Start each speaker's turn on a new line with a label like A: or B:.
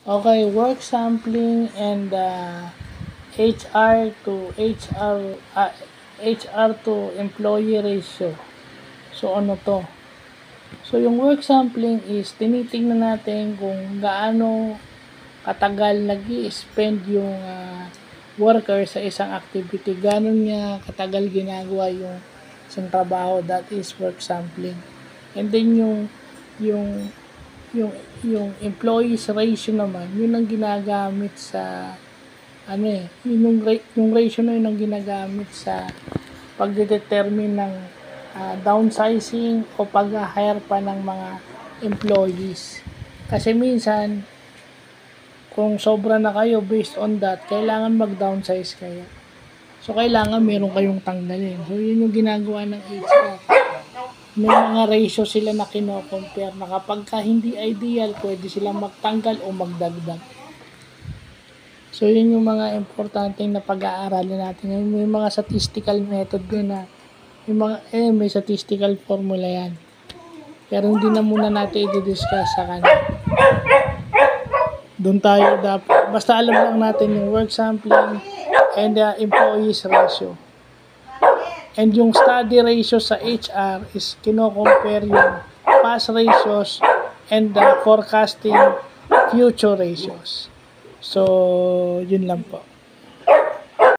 A: Okay, work sampling and HR to HR to employee ratio. So ano to? So yung work sampling is tinitingnan natin kung gaano katagal nag-i-spend yung worker sa isang activity. Gaano niya katagal ginagawa yung isang trabaho, that is work sampling. And then yung yung yung employees ratio naman, yun ang ginagamit sa yung ratio na yun ang ginagamit sa pagdedetermine ng downsizing o pag-hire pa ng mga employees. Kasi minsan, kung sobra na kayo based on that, kailangan mag-downsize kayo. So, kailangan meron kayong tanggalin. So, yun yung ginagawa ng HR. May mga ratio sila na kino-compare na kapag hindi ideal, pwede silang magtanggal o magdagdag. So, yun yung mga importanteng na pag-aaralin natin. May mga statistical method doon na may statistical formula yan. Pero hindi na muna natin i-discuss sa kanya. Doon tayo dapat. Basta alam lang natin yung work sampling and the employees ratio. And yung study ratio sa HR is kino-compare yung past ratios and the forecasting future ratios. So, yun lang po.